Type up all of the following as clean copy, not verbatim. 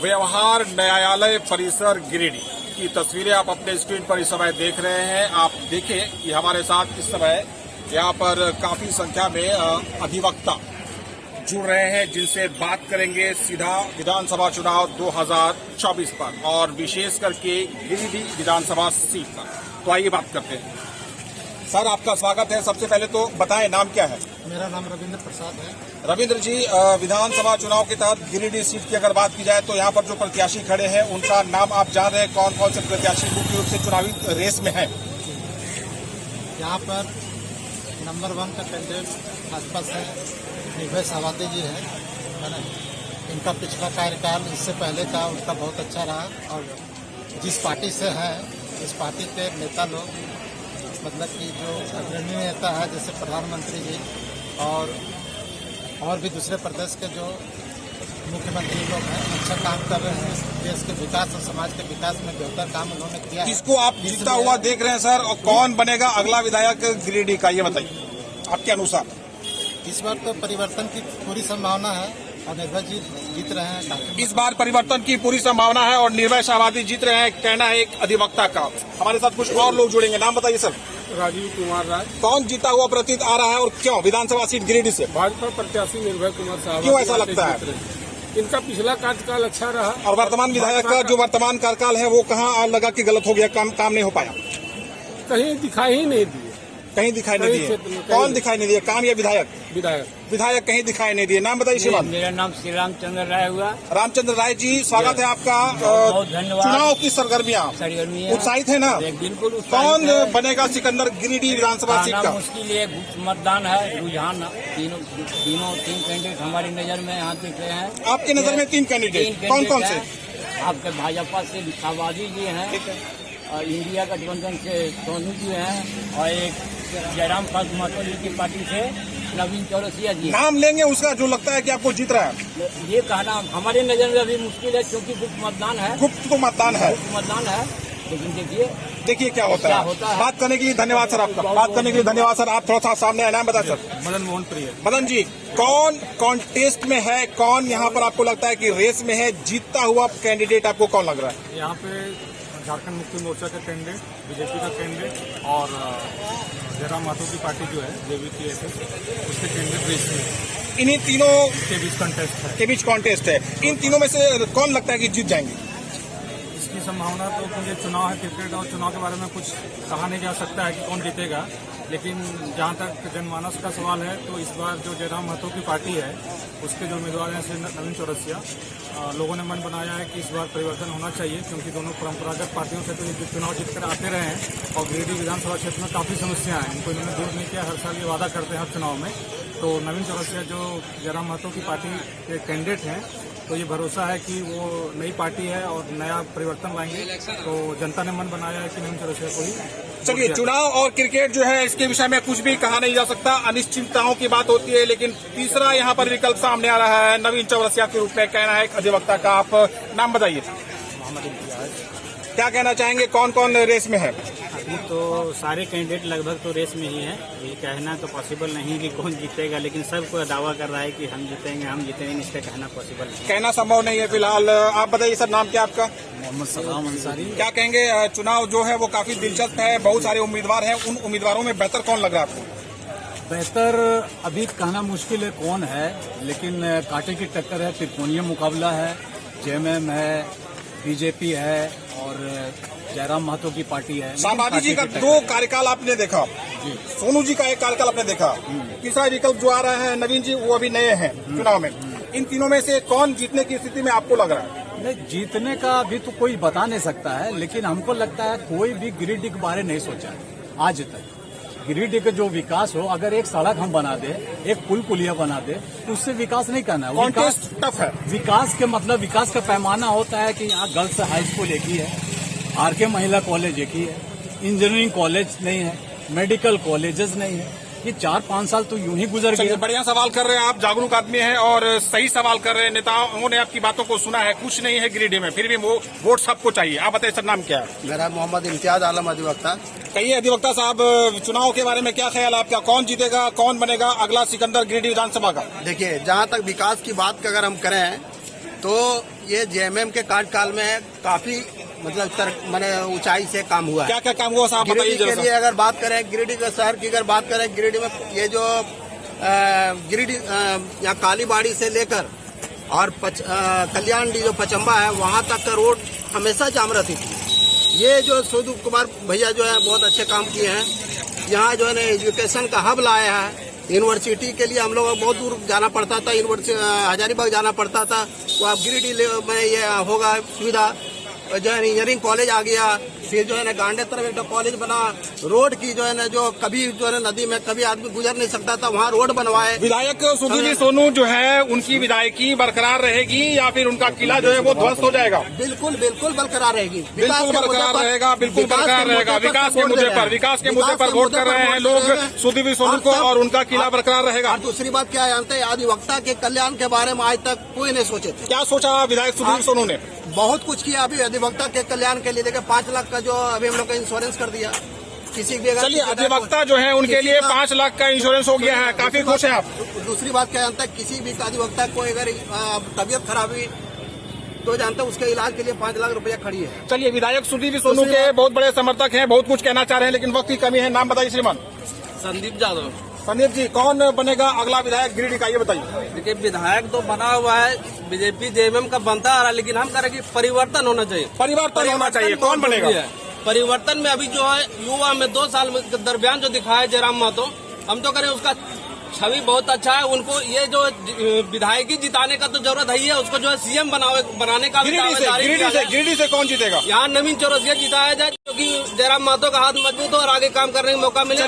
व्यवहार न्यायालय परिसर गिरिडीह की तस्वीरें आप अपने स्क्रीन पर इस समय देख रहे हैं। आप देखें कि हमारे साथ इस समय यहाँ पर काफी संख्या में अधिवक्ता जुड़ रहे हैं, जिनसे बात करेंगे सीधा विधानसभा चुनाव 2024 पर और विशेष करके गिरिडीह विधानसभा सीट पर। तो आइए बात करते हैं। सर, आपका स्वागत है। सबसे पहले तो बताएं, नाम क्या है? मेरा नाम रविंद्र प्रसाद है। रविंद्र जी, विधानसभा चुनाव के तहत गिरिडीह सीट की अगर बात की जाए तो यहाँ पर जो प्रत्याशी खड़े हैं उनका नाम आप जान रहे हैं? कौन कौन से प्रत्याशी मुख्य रूप से चुनावी रेस में हैं? यहाँ पर नंबर 1 का कैंडिडेट भाजपा से निर्भय सावाते जी है ना। इनका पिछला कार्यकाल इससे पहले का उनका बहुत अच्छा रहा और जिस पार्टी से है इस पार्टी के नेता लोग, मतलब कि जो अग्रणी नेता है जैसे प्रधानमंत्री जी और भी दूसरे प्रदेश के जो मुख्यमंत्री लोग हैं, अच्छा काम कर रहे हैं। देश के विकास और समाज के विकास में बेहतर काम उन्होंने किया है। किसको आप जीतता हुआ देख रहे हैं सर, और कौन बनेगा अगला विधायक गिरिडीह का, ये बताइए आपके अनुसार? इस बार तो परिवर्तन की पूरी संभावना है और निर्भय जी जीत रहे हैं। इस बार परिवर्तन की पूरी संभावना है और निर्भय सावाती जीत रहे हैं, कहना है एक अधिवक्ता का। हमारे साथ कुछ और लोग जुड़ेंगे, नाम बताइए सर। राजीव कुमार राय। कौन जीता हुआ प्रतीत आ रहा है और क्यों? विधानसभा सीट गिरिडीह से भाजपा प्रत्याशी निर्भय कुमार साहब। क्यों ऐसा लगता है? इनका पिछला कार्यकाल अच्छा रहा और वर्तमान विधायक का जो वर्तमान कार्यकाल है वो कहाँ लगा कि गलत हो गया, काम नहीं हो पाया? कहीं दिखाई ही नहीं दिए। कहीं दिखाई नहीं दिए? कौन दिखाई नहीं दिए, काम या विधायक? विधायक कहीं दिखाई नहीं दिए। नाम बताइए शिवान। मेरा नाम श्री रामचंद्र राय हुआ। रामचंद्र राय जी, स्वागत है आपका। बहुत धन्यवाद। चुनाव की सरगर्मियाँ उत्साहित है ना? बिल्कुल। कौन बनेगा सिकंदर गिरिडीह विधानसभा सीट का? मुश्किल है, मतदान है, रुझान तीन कैंडिडेट हमारी नजर में यहाँ दिख रहे हैं। आपकी नजर में 3 कैंडिडेट कौन कौन से? आपके भाजपा से सावादी जी हैं और इंडिया गठबंधन से सोनू जी हैं और एक जयराम महतो जी की पार्टी से नवीन चौरसिया जी। नाम लेंगे उसका जो लगता है कि आपको जीत रहा है? ये कहना हमारे नजर में अभी मुश्किल है, क्योंकि गुप्त मतदान है। गुप्त मतदान है, लेकिन देखिए क्या होता है। बात करने के लिए धन्यवाद सर आपका। बात करने के लिए धन्यवाद सर। आप थोड़ा सा सामने आए, नाम बताए सर। मदन मोहन प्रिय। मदन जी, कौन कॉन्टेस्ट में है, कौन यहाँ पर आपको लगता है कि रेस में है? जीतता हुआ कैंडिडेट आपको कौन लग रहा है? यहाँ पे झारखंड मुक्ति मोर्चा का कैंडिडेट, बीजेपी का कैंडिडेट और जयराम महतो की पार्टी जो है JVKSS, उसके कैंडिडेट रेस में। इन्हीं तीनों के बीच कॉन्टेस्ट है। इन तीनों में से कौन लगता है कि जीत जाएंगे? इसकी संभावना तो, क्योंकि चुनाव है क्रिकेट और चुनाव के बारे में कुछ कहा नहीं जा सकता है कि कौन जीतेगा, लेकिन जहां तक जनमानस का सवाल है तो इस बार जो जयराम महतो की पार्टी है उसके जो उम्मीदवार हैं नवीन चौरसिया, लोगों ने मन बनाया है कि इस बार परिवर्तन होना चाहिए, क्योंकि दोनों परंपरागत पार्टियों से तो चुनाव जीतकर आते रहे हैं और गिरिडीह विधानसभा क्षेत्र में काफ़ी समस्याएं हैं, इनको इन्होंने दूर नहीं किया। हर साल ये वादा करते हैं हर चुनाव में। तो नवीन चौरसिया जो जयराम महतो की पार्टी के कैंडिडेट हैं, तो ये भरोसा है कि वो नई पार्टी है और नया परिवर्तन लाएंगे। तो जनता ने मन बनाया है कि नवीन चौरसिया को ही। चलिए, चुनाव और क्रिकेट जो है इसके विषय में कुछ भी कहा नहीं जा सकता, अनिश्चितताओं की बात होती है, लेकिन तीसरा यहाँ पर विकल्प सामने आ रहा है नवीन चौरसिया के रूप में, कहना है एक अधिवक्ता का। आप नाम बताइए। क्या कहना चाहेंगे, कौन कौन रेस में है? अभी तो सारे कैंडिडेट लगभग तो रेस में ही हैं। ये कहना तो पॉसिबल नहीं कि कौन जीतेगा, लेकिन सबको दावा कर रहा है कि हम जीतेंगे, इसका कहना पॉसिबल नहीं, कहना संभव नहीं है फिलहाल। आप बताइए सर, नाम क्या आपका? मोहम्मद सलाम अंसारी। क्या कहेंगे, चुनाव जो है वो काफी दिलचस्प है, बहुत सारे उम्मीदवार हैं, उन उम्मीदवारों में बेहतर कौन लग रहा है आपको? बेहतर अभी कहना मुश्किल है कौन है, लेकिन कांटे की टक्कर है, त्रिकोणीय मुकाबला है। JMM है, BJP है और जयराम महतो की पार्टी है। सावादी जी का 2 कार्यकाल आपने देखा, सोनू जी का 1 कार्यकाल आपने देखा, तीसरा विकल्प जो आ रहा है नवीन जी, वो अभी नए हैं चुनाव में। इन तीनों में से कौन जीतने की स्थिति में आपको लग रहा है? नहीं, जीतने का अभी तो कोई बता नहीं सकता है, लेकिन हमको लगता है कोई भी गिरिडीह के बारे नहीं सोचा है आज तक। गिरिडीह का जो विकास हो, अगर एक सड़क हम बना दे, एक पुल पुलिया बना दे, तो उससे विकास नहीं करना है। कॉन्टेस्ट टफ है। विकास के मतलब विकास का पैमाना होता है कि यहाँ गर्ल्स हाई स्कूल एक ही है, RK महिला कॉलेज एक ही है, इंजीनियरिंग कॉलेज नहीं है, मेडिकल कॉलेजेस नहीं है। ये 4-5 साल तो यूं ही गुजर गए। बढ़िया सवाल कर रहे हैं आप, जागरूक आदमी हैं और सही सवाल कर रहे हैं। नेताओं ने आपकी बातों को सुना है, कुछ नहीं है गिरिडीह में, फिर भी वो वोट सबको चाहिए। आप बताइए सर, नाम क्या है? मेरा मोहम्मद इम्तियाज आलम अधिवक्ता। कहिए अधिवक्ता साहब, चुनाव के बारे में क्या ख्याल है आपका? कौन जीतेगा, कौन बनेगा अगला सिकंदर गिरिडीह विधानसभा का? देखिए, जहाँ तक विकास की बात अगर हम करें तो ये जेएमएम के कार्यकाल में काफी मतलब मैंने ऊंचाई से काम हुआ है। क्या क्या काम हुआ साहब बताइए गिरिडीह के जरा लिए अगर बात करें, गिरिडीह के शहर की अगर बात करें, गिरिडीह में ये जो गिरिडीह यहाँ कालीबाड़ी से लेकर और कल्याण जो पचम्बा है वहाँ तक का रोड हमेशा जाम रहती थी। ये जो सुधीर कुमार भैया जो है बहुत अच्छे काम किए हैं। यहाँ जो है ना एजुकेशन का हब लाया है। यूनिवर्सिटी के लिए हम लोग बहुत दूर जाना पड़ता था, यूनिवर्सिटी हजारीबाग जाना पड़ता था, वो अब गिरिडीह में ये होगा सुविधा। जो है इंजीनियरिंग कॉलेज आ गया, फिर जो है ना गांडे तरफ एक कॉलेज बना। रोड की जो है ना जो कभी जो है नदी में कभी आदमी गुजर नहीं सकता था, वहाँ रोड बनवाए। विधायक सुधीर सोनू जो है उनकी विधायकी बरकरार रहेगी या फिर उनका किला जो है वो ध्वस्त हो जाएगा? बिल्कुल बिल्कुल बरकरार रहेगी, बिल्कुल बरकरार रहेगा, बिल्कुल बरकरार रहेगा। विकास के मुद्दे पर वोट कर रहे हैं लोग सुधीर सोनू को और उनका किला बरकरार रहेगा। और दूसरी बात क्या जानते हैं, अधिवक्ता के कल्याण के बारे में आज तक कोई नहीं सोचे थे। क्या सोचा विधायक सुधीर सोनू ने? बहुत कुछ किया। अभी अधिवक्ता के कल्याण के लिए देखिए 5 लाख का जो अभी हम लोग का इंश्योरेंस कर दिया किसी भी। चलिए, अधिवक्ता जो है उनके लिए 5 लाख का इंश्योरेंस हो गया है, काफी खुश हैं आप? दूसरी बात क्या जानता है, किसी भी अधिवक्ता को अगर तबीयत खराब हुई तो जानते हैं उसके इलाज के लिए 5 लाख रुपया खड़ी है। चलिए, विधायक सुधीर सोनू के बहुत बड़े समर्थक हैं, बहुत कुछ कहना चाह रहे हैं, लेकिन वक्त की कमी है। नाम बताइए श्रीमान। संदीप यादव। संदीप जी, कौन बनेगा अगला विधायक गिरिडीह का, ये बताइए। देखिए, विधायक तो बना हुआ है, बीजेपी जेएमएम का बनता आ रहा है, लेकिन हम कह रहे हैं कि परिवर्तन होना चाहिए। परिवर्तन होना चाहिए, कौन बनेगा? परिवर्तन में अभी जो है युवा में 2 साल के दरमियान जो दिखाया जयराम महतो, हम तो करें उसका छवि बहुत अच्छा है। उनको ये जो विधायकी जिताने का तो जरूरत है, उसको जो है सीएम बनाने का भी गिरिडीह से कौन जीतेगा? यहाँ नवीन चौरसिया जिताया जाए, क्योंकि जयराम महतो का हाथ मजबूत हो और आगे काम करने का मौका मिले।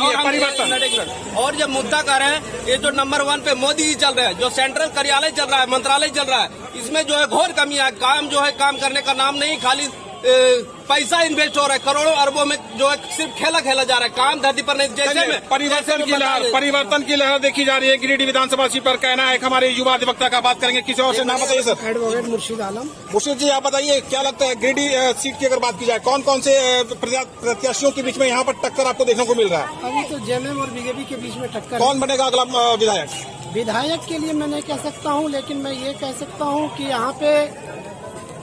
और जब मुद्दा कर रहे हैं, ये जो नंबर 1 पे मोदी जी चल रहे हैं, जो सेंट्रल कार्यालय चल रहा है, मंत्रालय चल रहा है, इसमें जो है घोर कमी है। काम जो है काम करने का नाम नहीं, खाली पैसा इन्वेस्ट हो रहा है करोड़ों अरबों में, जो है सिर्फ खेला जा रहा है, काम धरती पर नहीं। जैसे में परिवर्तन की लहर देखी जा रही है गिरिडीह विधानसभा सीट पर। कहना है हमारे युवा अधिवक्ता का। बात करेंगे किसी और से। नाम बताइए सर। एडवोकेट मुर्शीद आलम। मुर्शीद जी, आप बताइए क्या लगता है गिरिडीह सीट की अगर बात की जाए, कौन कौन से प्रत्याशियों के बीच में यहाँ पर टक्कर आपको देखने को मिल रहा है? अभी तो जेएमएम और बीजेपी के बीच में टक्कर। कौन बनेगा अगला विधायक? विधायक के लिए मैं नहीं कह सकता हूँ, लेकिन मैं ये कह सकता हूँ कि यहाँ पे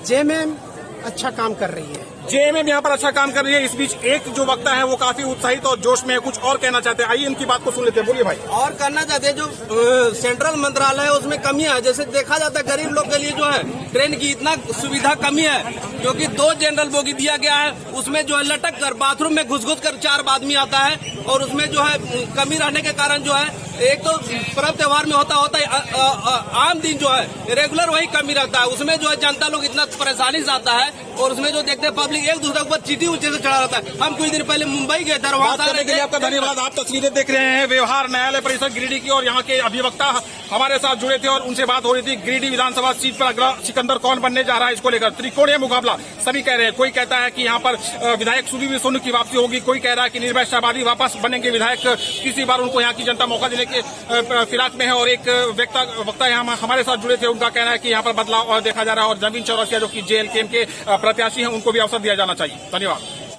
जेएमएम अच्छा काम कर रही है। जेएमएम यहाँ पर अच्छा काम कर रही है। इस बीच एक जो वक्ता है वो काफी उत्साहित और जोश में कुछ और कहना चाहते हैं। आइए इनकी बात को सुन लेते हैं। बोलिए भाई। और करना चाहते हैं, जो सेंट्रल मंत्रालय है उसमें कमियां है। जैसे देखा जाता है गरीब लोग के लिए जो है ट्रेन की इतना सुविधा कमी है, क्योंकि 2 जनरल बोगी दिया गया है, उसमें जो है लटक कर बाथरूम में घुस कर 4 आदमी आता है। और उसमें जो है कमी रहने के कारण जो है, एक तो पर्व त्योहार में होता है, आम दिन जो है रेगुलर वही कमी रहता है। उसमें जो है जनता लोग इतना परेशानी से आता है, और उसमें जो देखते हैं पब्लिक एक दूसरे के ऊपर चीटी ऊंचे से चढ़ा रहता है। हम कुछ दिन पहले मुंबई गए थे, वहाँ करने के लिए आपका धन्यवाद। आप तस्वीरें देख रहे हैं व्यवहार न्यायालय परिषद गिरिडीह की, और यहाँ के अधिवक्ता हमारे साथ जुड़े थे और उनसे बात हो रही थी। गिरिडीह विधानसभा सीट पर अगला सिकंदर कौन बनने जा रहा है, इसको लेकर त्रिकोणीय मुकाबला सभी कह रहे हैं। कोई कहता है कि यहाँ पर विधायक सुधीर सोनू की वापसी होगी, कोई कह रहा है कि निर्भय शाहबादी वापस बनेंगे विधायक, तीसरी बार उनको यहाँ की जनता मौका देने के फिराक में है। और एक वक्ता यहाँ हमारे साथ जुड़े थे, उनका कहना है कि यहाँ पर बदलाव देखा जा रहा है, और नवीन चौरसिया जो कि जेएलकेएम के प्रत्याशी हैं उनको भी अवसर दिया जाना चाहिए। धन्यवाद।